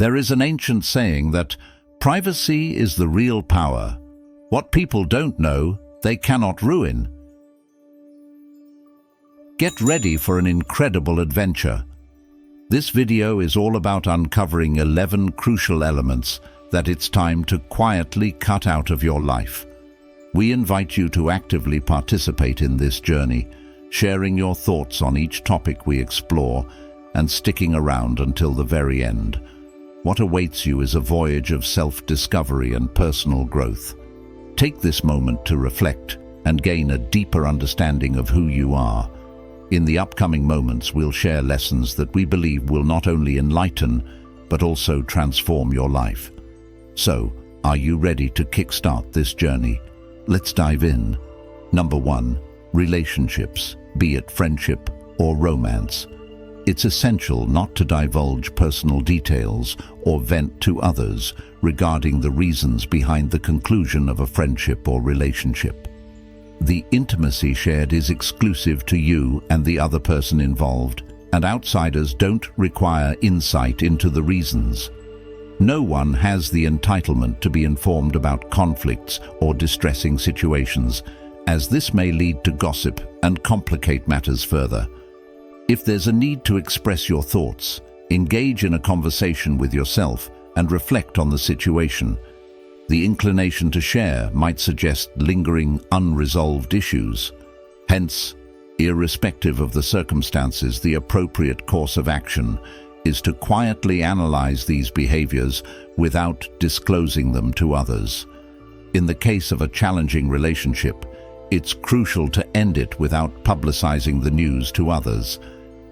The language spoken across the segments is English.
There is an ancient saying that privacy is the real power. What people don't know, they cannot ruin. Get ready for an incredible adventure. This video is all about uncovering 11 crucial elements that it's time to quietly cut out of your life. We invite you to actively participate in this journey, sharing your thoughts on each topic we explore and sticking around until the very end. What awaits you is a voyage of self-discovery and personal growth. Take this moment to reflect and gain a deeper understanding of who you are. In the upcoming moments, we'll share lessons that we believe will not only enlighten, but also transform your life. So, are you ready to kickstart this journey? Let's dive in. Number 1. Relationships, be it friendship or romance. It's essential not to divulge personal details or vent to others regarding the reasons behind the conclusion of a friendship or relationship. The intimacy shared is exclusive to you and the other person involved, and outsiders don't require insight into the reasons. No one has the entitlement to be informed about conflicts or distressing situations, as this may lead to gossip and complicate matters further. If there's a need to express your thoughts, engage in a conversation with yourself and reflect on the situation. The inclination to share might suggest lingering, unresolved issues. Hence, irrespective of the circumstances, the appropriate course of action is to quietly analyze these behaviors without disclosing them to others. In the case of a challenging relationship, it's crucial to end it without publicizing the news to others.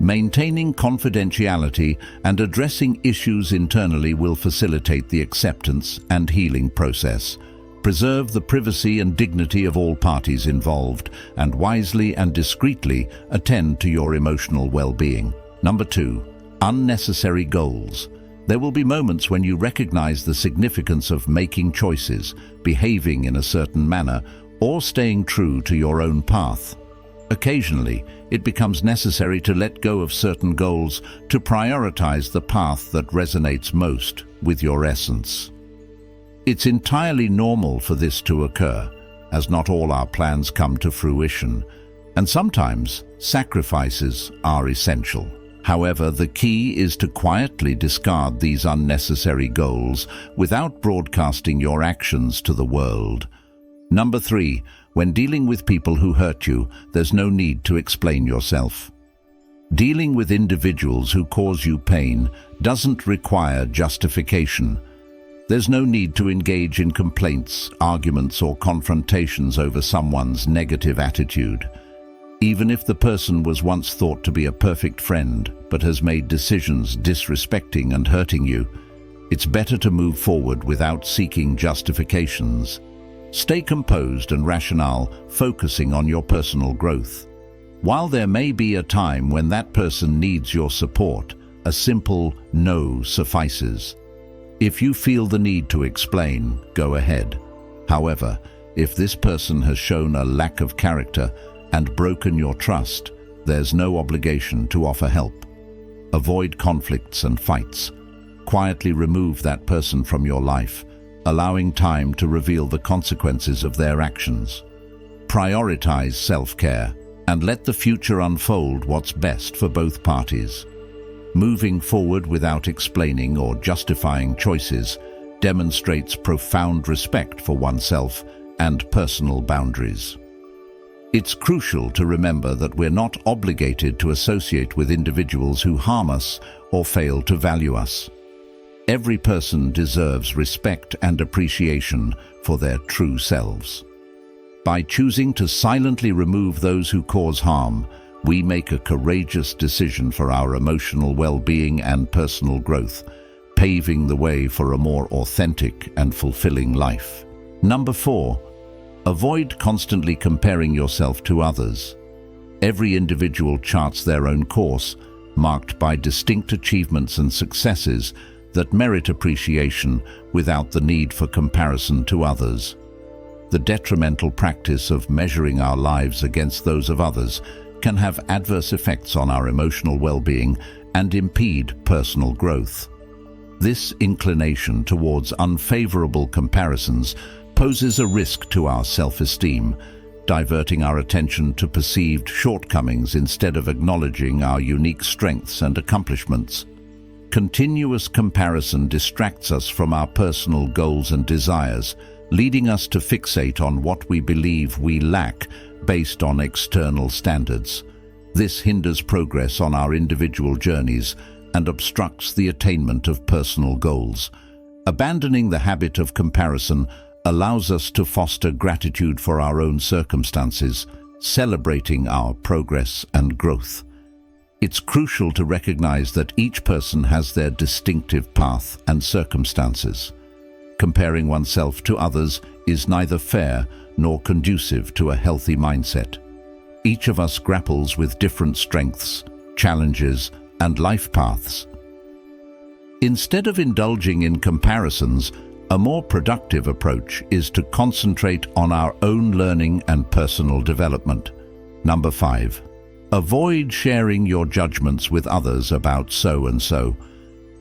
Maintaining confidentiality and addressing issues internally will facilitate the acceptance and healing process. Preserve the privacy and dignity of all parties involved, and wisely and discreetly attend to your emotional well-being. Number 2. Unnecessary goals. There will be moments when you recognize the significance of making choices, behaving in a certain manner, or staying true to your own path. Occasionally, it becomes necessary to let go of certain goals to prioritize the path that resonates most with your essence. It's entirely normal for this to occur, as not all our plans come to fruition, and sometimes sacrifices are essential. However, the key is to quietly discard these unnecessary goals without broadcasting your actions to the world. Number 3. When dealing with people who hurt you, there's no need to explain yourself. Dealing with individuals who cause you pain doesn't require justification. There's no need to engage in complaints, arguments, or confrontations over someone's negative attitude. Even if the person was once thought to be a perfect friend, but has made decisions disrespecting and hurting you, it's better to move forward without seeking justifications. Stay composed and rational, focusing on your personal growth. While there may be a time when that person needs your support, a simple no suffices. If you feel the need to explain, go ahead. However, if this person has shown a lack of character and broken your trust, there's no obligation to offer help. Avoid conflicts and fights. Quietly remove that person from your life, allowing time to reveal the consequences of their actions. Prioritize self-care and let the future unfold what's best for both parties. Moving forward without explaining or justifying choices demonstrates profound respect for oneself and personal boundaries. It's crucial to remember that we're not obligated to associate with individuals who harm us or fail to value us. Every person deserves respect and appreciation for their true selves. By choosing to silently remove those who cause harm, we make a courageous decision for our emotional well-being and personal growth, paving the way for a more authentic and fulfilling life. Number 4. Avoid constantly comparing yourself to others. Every individual charts their own course, marked by distinct achievements and successes that merit appreciation without the need for comparison to others. The detrimental practice of measuring our lives against those of others can have adverse effects on our emotional well-being and impede personal growth. This inclination towards unfavorable comparisons poses a risk to our self-esteem, diverting our attention to perceived shortcomings instead of acknowledging our unique strengths and accomplishments. Continuous comparison distracts us from our personal goals and desires, leading us to fixate on what we believe we lack based on external standards. This hinders progress on our individual journeys and obstructs the attainment of personal goals. Abandoning the habit of comparison allows us to foster gratitude for our own circumstances, celebrating our progress and growth. It's crucial to recognize that each person has their distinctive path and circumstances. Comparing oneself to others is neither fair nor conducive to a healthy mindset. Each of us grapples with different strengths, challenges, and life paths. Instead of indulging in comparisons, a more productive approach is to concentrate on our own learning and personal development. Number 5. Avoid sharing your judgments with others about so-and-so.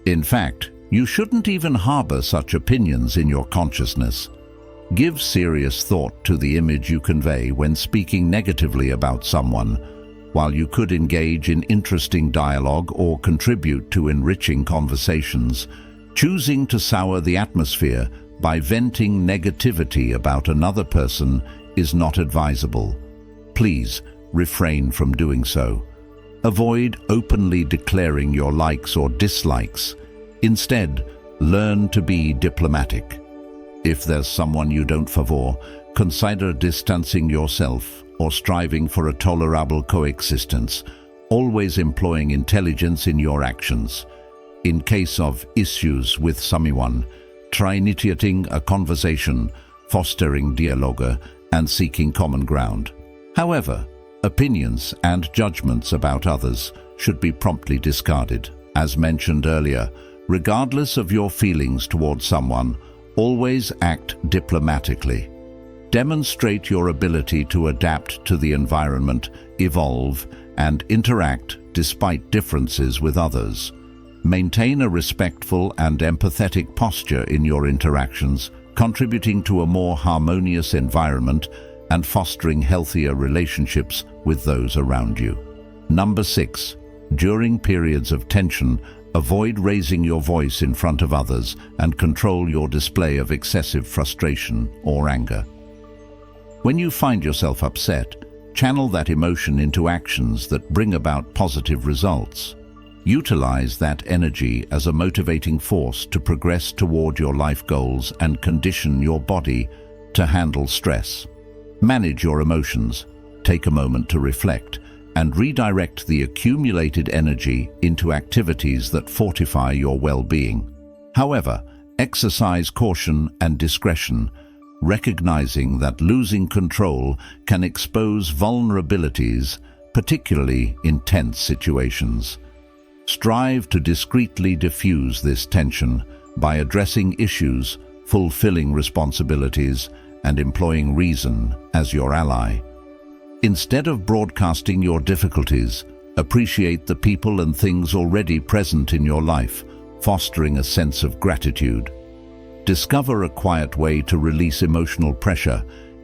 In fact, you shouldn't even harbor such opinions in your consciousness. Give serious thought to the image you convey when speaking negatively about someone. While you could engage in interesting dialogue or contribute to enriching conversations, choosing to sour the atmosphere by venting negativity about another person is not advisable. Please refrain from doing so. Avoid openly declaring your likes or dislikes. Instead, learn to be diplomatic. If there's someone you don't favor, consider distancing yourself or striving for a tolerable coexistence, always employing intelligence in your actions. In case of issues with someone, try initiating a conversation, fostering dialogue, and seeking common ground. However, opinions and judgments about others should be promptly discarded. As mentioned earlier, regardless of your feelings towards someone, always act diplomatically. Demonstrate your ability to adapt to the environment, evolve, and interact despite differences with others. Maintain a respectful and empathetic posture in your interactions, contributing to a more harmonious environment and fostering healthier relationships with those around you. Number 6. During periods of tension, avoid raising your voice in front of others and control your display of excessive frustration or anger. When you find yourself upset, channel that emotion into actions that bring about positive results. Utilize that energy as a motivating force to progress toward your life goals and condition your body to handle stress. Manage your emotions, take a moment to reflect, and redirect the accumulated energy into activities that fortify your well-being. However, exercise caution and discretion, recognizing that losing control can expose vulnerabilities, particularly in tense situations. Strive to discreetly diffuse this tension by addressing issues, fulfilling responsibilities, and employing reason as your ally. Instead of broadcasting your difficulties, appreciate the people and things already present in your life, fostering a sense of gratitude. Discover a quiet way to release emotional pressure,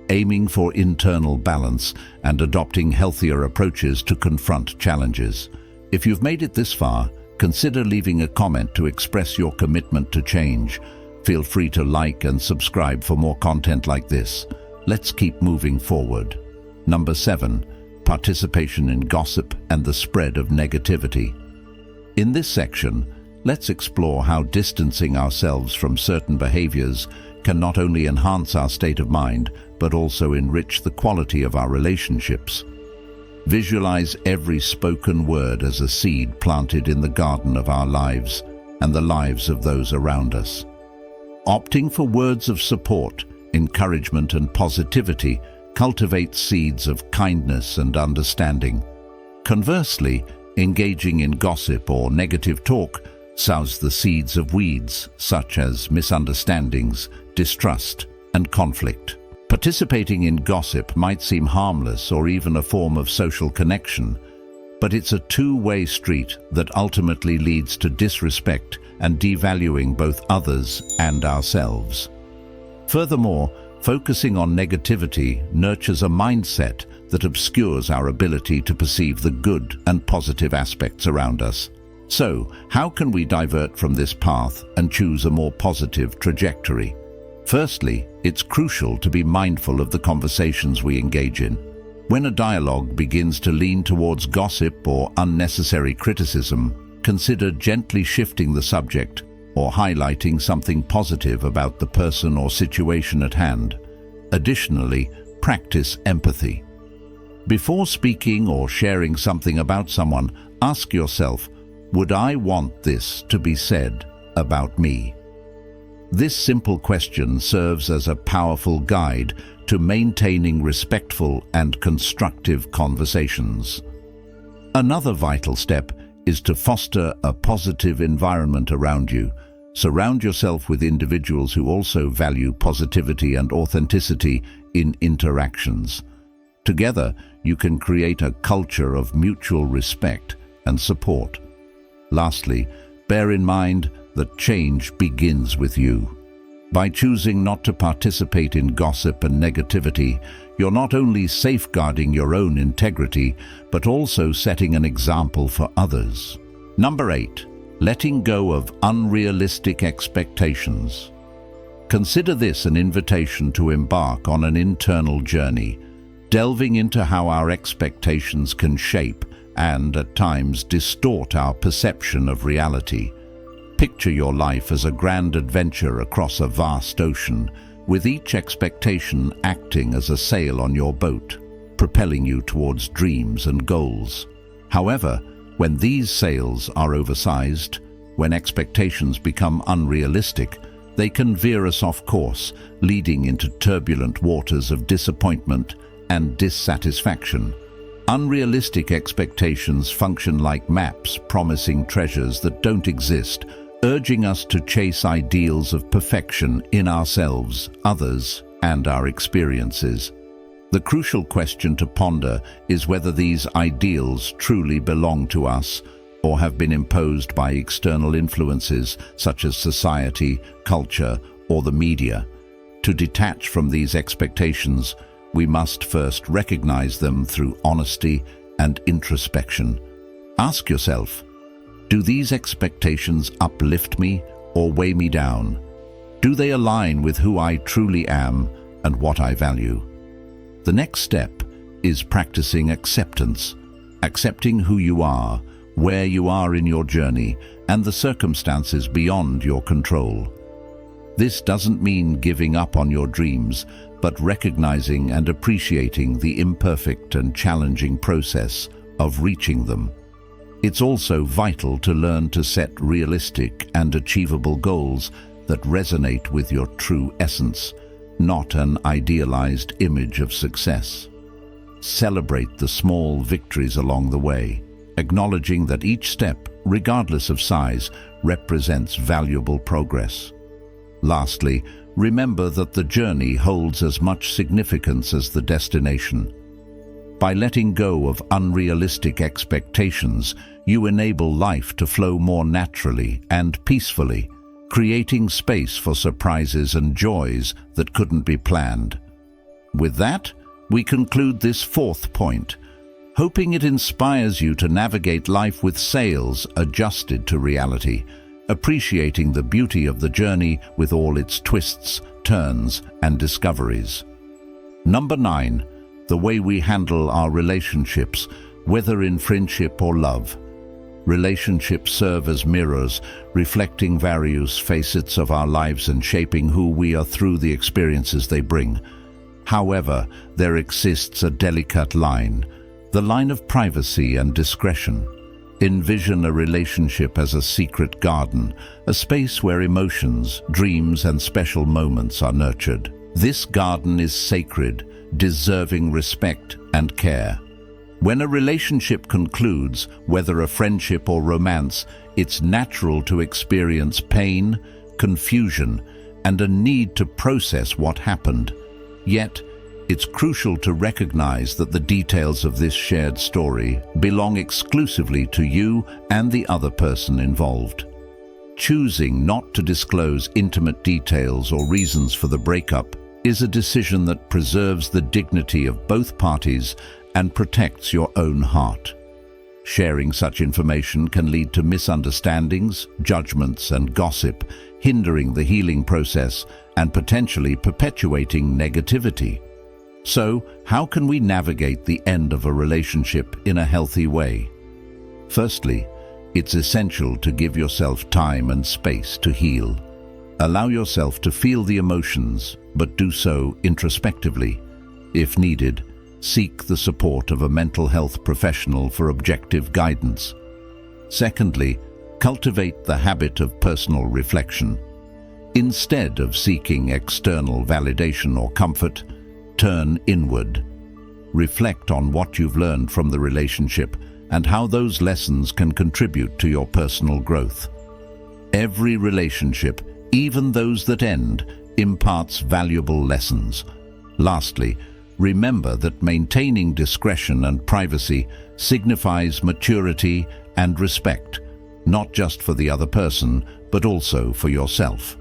aiming for internal balance and adopting healthier approaches to confront challenges. If you've made it this far, consider leaving a comment to express your commitment to change. Feel free to like and subscribe for more content like this. Let's keep moving forward. Number 7. Participation in gossip and the spread of negativity. In this section, let's explore how distancing ourselves from certain behaviors can not only enhance our state of mind, but also enrich the quality of our relationships. Visualize every spoken word as a seed planted in the garden of our lives and the lives of those around us. Opting for words of support, encouragement, and positivity cultivates seeds of kindness and understanding. Conversely, engaging in gossip or negative talk sows the seeds of weeds such as misunderstandings, distrust, and conflict. Participating in gossip might seem harmless or even a form of social connection, but it's a two-way street that ultimately leads to disrespect and devaluing both others and ourselves. Furthermore, focusing on negativity nurtures a mindset that obscures our ability to perceive the good and positive aspects around us. So, how can we divert from this path and choose a more positive trajectory? Firstly, it's crucial to be mindful of the conversations we engage in. When a dialogue begins to lean towards gossip or unnecessary criticism, consider gently shifting the subject or highlighting something positive about the person or situation at hand. Additionally, practice empathy. Before speaking or sharing something about someone, ask yourself, would I want this to be said about me? This simple question serves as a powerful guide to maintaining respectful and constructive conversations. Another vital step is to foster a positive environment around you. Surround yourself with individuals who also value positivity and authenticity in interactions. Together, you can create a culture of mutual respect and support. Lastly, bear in mind that change begins with you. By choosing not to participate in gossip and negativity, you're not only safeguarding your own integrity, but also setting an example for others. Number 8. Letting go of unrealistic expectations. Consider this an invitation to embark on an internal journey, delving into how our expectations can shape and, at times, distort our perception of reality. Picture your life as a grand adventure across a vast ocean, with each expectation acting as a sail on your boat, propelling you towards dreams and goals. However, when these sails are oversized, when expectations become unrealistic, they can veer us off course, leading into turbulent waters of disappointment and dissatisfaction. Unrealistic expectations function like maps promising treasures that don't exist, urging us to chase ideals of perfection in ourselves, others, and our experiences. The crucial question to ponder is whether these ideals truly belong to us or have been imposed by external influences such as society, culture, or the media. To detach from these expectations, we must first recognize them through honesty and introspection. Ask yourself, do these expectations uplift me or weigh me down? Do they align with who I truly am and what I value? The next step is practicing acceptance, accepting who you are, where you are in your journey, and the circumstances beyond your control. This doesn't mean giving up on your dreams, but recognizing and appreciating the imperfect and challenging process of reaching them. It's also vital to learn to set realistic and achievable goals that resonate with your true essence, not an idealized image of success. Celebrate the small victories along the way, acknowledging that each step, regardless of size, represents valuable progress. Lastly, remember that the journey holds as much significance as the destination. By letting go of unrealistic expectations, you enable life to flow more naturally and peacefully, creating space for surprises and joys that couldn't be planned. With that, we conclude this fourth point, hoping it inspires you to navigate life with sails adjusted to reality, appreciating the beauty of the journey with all its twists, turns, and discoveries. Number 9. The way we handle our relationships, whether in friendship or love. Relationships serve as mirrors, reflecting various facets of our lives and shaping who we are through the experiences they bring. However, there exists a delicate line, the line of privacy and discretion. Envision a relationship as a secret garden, a space where emotions, dreams, and special moments are nurtured. This garden is sacred, deserving respect and care. When a relationship concludes, whether a friendship or romance, it's natural to experience pain, confusion, and a need to process what happened. Yet, it's crucial to recognize that the details of this shared story belong exclusively to you and the other person involved. Choosing not to disclose intimate details or reasons for the breakup is a decision that preserves the dignity of both parties and protects your own heart. Sharing such information can lead to misunderstandings, judgments, and gossip, hindering the healing process and potentially perpetuating negativity. So, how can we navigate the end of a relationship in a healthy way? Firstly, it's essential to give yourself time and space to heal. Allow yourself to feel the emotions, but do so introspectively. If needed, seek the support of a mental health professional for objective guidance. Secondly, cultivate the habit of personal reflection. Instead of seeking external validation or comfort, turn inward. Reflect on what you've learned from the relationship and how those lessons can contribute to your personal growth. Every relationship, even those that end, imparts valuable lessons. Lastly, remember that maintaining discretion and privacy signifies maturity and respect, not just for the other person, but also for yourself.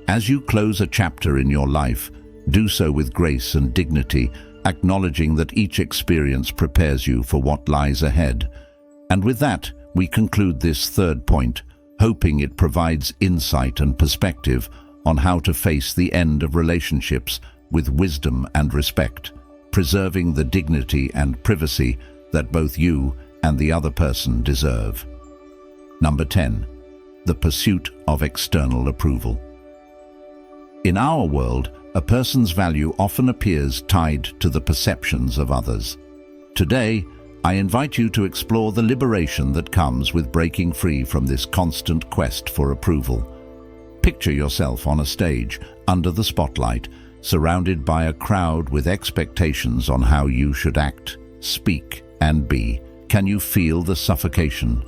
As you close a chapter in your life, do so with grace and dignity, acknowledging that each experience prepares you for what lies ahead. And with that, we conclude this third point, hoping it provides insight and perspective on how to face the end of relationships with wisdom and respect, preserving the dignity and privacy that both you and the other person deserve. Number 10. The pursuit of external approval. In our world, a person's value often appears tied to the perceptions of others. Today, I invite you to explore the liberation that comes with breaking free from this constant quest for approval. Picture yourself on a stage, under the spotlight, surrounded by a crowd with expectations on how you should act, speak, and be. Can you feel the suffocation?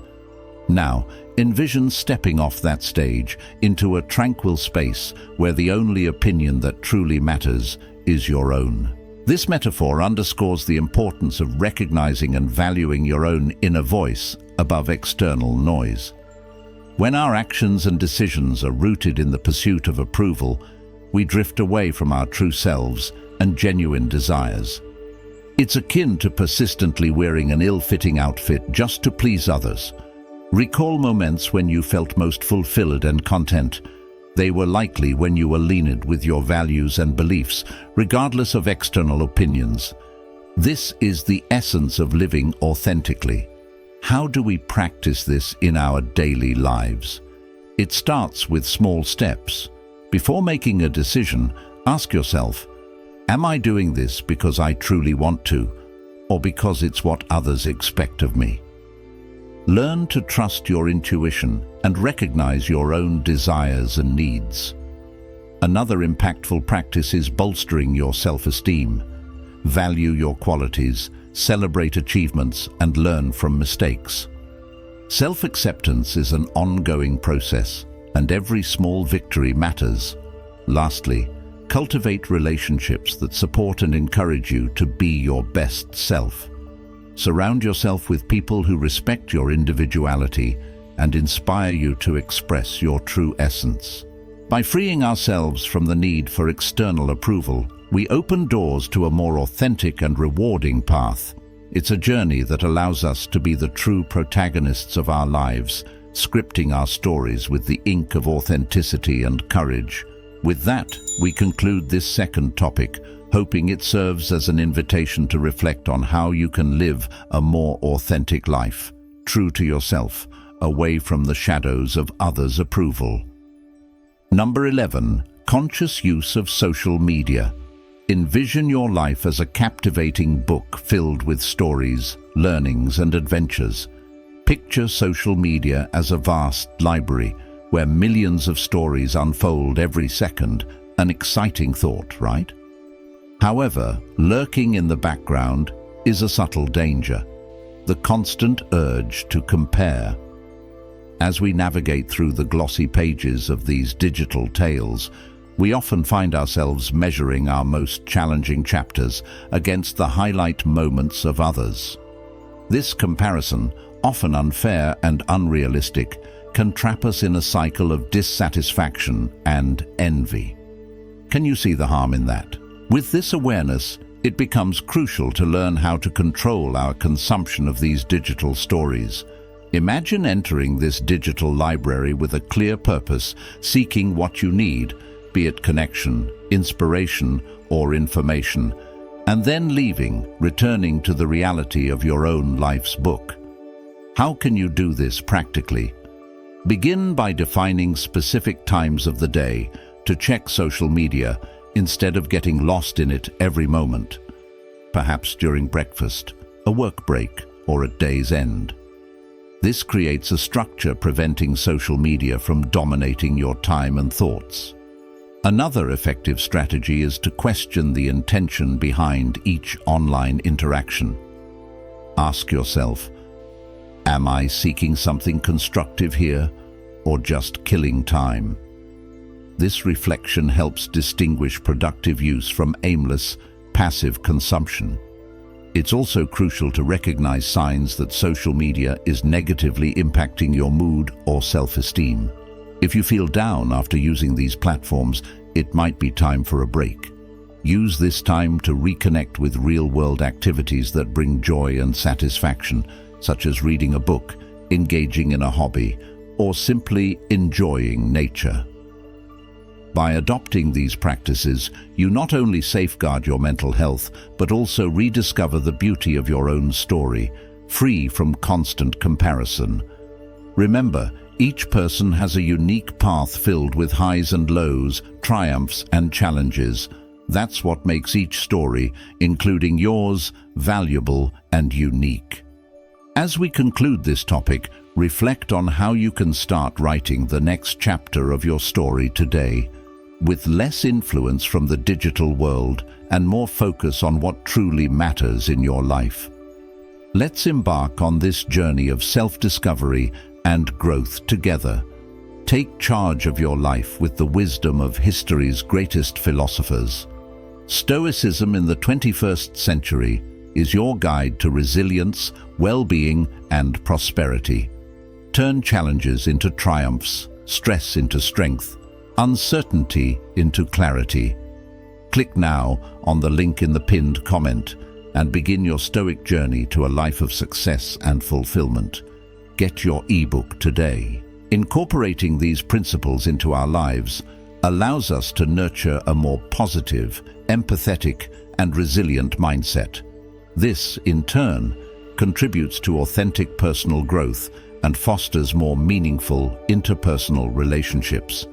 Now, envision stepping off that stage into a tranquil space where the only opinion that truly matters is your own. This metaphor underscores the importance of recognizing and valuing your own inner voice above external noise. When our actions and decisions are rooted in the pursuit of approval, we drift away from our true selves and genuine desires. It's akin to persistently wearing an ill-fitting outfit just to please others. Recall moments when you felt most fulfilled and content. They were likely when you were aligned with your values and beliefs, regardless of external opinions. This is the essence of living authentically. How do we practice this in our daily lives? It starts with small steps. Before making a decision, ask yourself, am I doing this because I truly want to, or because it's what others expect of me? Learn to trust your intuition and recognize your own desires and needs. Another impactful practice is bolstering your self-esteem. Value your qualities, celebrate achievements, and learn from mistakes. Self-acceptance is an ongoing process, and every small victory matters. Lastly, cultivate relationships that support and encourage you to be your best self. Surround yourself with people who respect your individuality and inspire you to express your true essence. By freeing ourselves from the need for external approval, we open doors to a more authentic and rewarding path. It's a journey that allows us to be the true protagonists of our lives, scripting our stories with the ink of authenticity and courage. With that, we conclude this second topic, hoping it serves as an invitation to reflect on how you can live a more authentic life, true to yourself, away from the shadows of others' approval. Number 11. Conscious use of social media. Envision your life as a captivating book filled with stories, learnings, and adventures. Picture social media as a vast library where millions of stories unfold every second. An exciting thought, right? However, lurking in the background is a subtle danger, the constant urge to compare. As we navigate through the glossy pages of these digital tales, we often find ourselves measuring our most challenging chapters against the highlight moments of others. This comparison, often unfair and unrealistic, can trap us in a cycle of dissatisfaction and envy. Can you see the harm in that? With this awareness, it becomes crucial to learn how to control our consumption of these digital stories. Imagine entering this digital library with a clear purpose, seeking what you need, be it connection, inspiration, or information, and then leaving, returning to the reality of your own life's book. How can you do this practically? Begin by defining specific times of the day to check social media instead of getting lost in it every moment. Perhaps during breakfast, a work break, or at day's end. This creates a structure preventing social media from dominating your time and thoughts. Another effective strategy is to question the intention behind each online interaction. Ask yourself, am I seeking something constructive here, or just killing time? This reflection helps distinguish productive use from aimless, passive consumption. It's also crucial to recognize signs that social media is negatively impacting your mood or self-esteem. If you feel down after using these platforms, it might be time for a break. Use this time to reconnect with real-world activities that bring joy and satisfaction, such as reading a book, engaging in a hobby, or simply enjoying nature. By adopting these practices, you not only safeguard your mental health, but also rediscover the beauty of your own story, free from constant comparison. Remember, each person has a unique path filled with highs and lows, triumphs and challenges. That's what makes each story, including yours, valuable and unique. As we conclude this topic, reflect on how you can start writing the next chapter of your story today, with less influence from the digital world and more focus on what truly matters in your life. Let's embark on this journey of self-discovery and growth together. Take charge of your life with the wisdom of history's greatest philosophers. Stoicism in the 21st century is your guide to resilience, well-being, and prosperity. Turn challenges into triumphs, stress into strength, uncertainty into clarity. Click now on the link in the pinned comment and begin your Stoic journey to a life of success and fulfillment. Get your ebook today. Incorporating these principles into our lives allows us to nurture a more positive, empathetic, and resilient mindset. This, in turn, contributes to authentic personal growth and fosters more meaningful interpersonal relationships.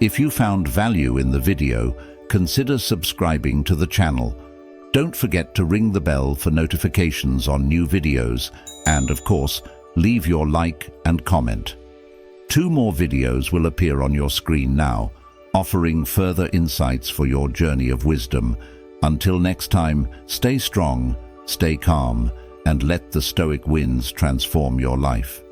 If you found value in the video, consider subscribing to the channel. Don't forget to ring the bell for notifications on new videos and, of course, leave your like and comment. 2 more videos will appear on your screen now, offering further insights for your journey of wisdom. Until next time, stay strong, stay calm, and let the Stoic winds transform your life.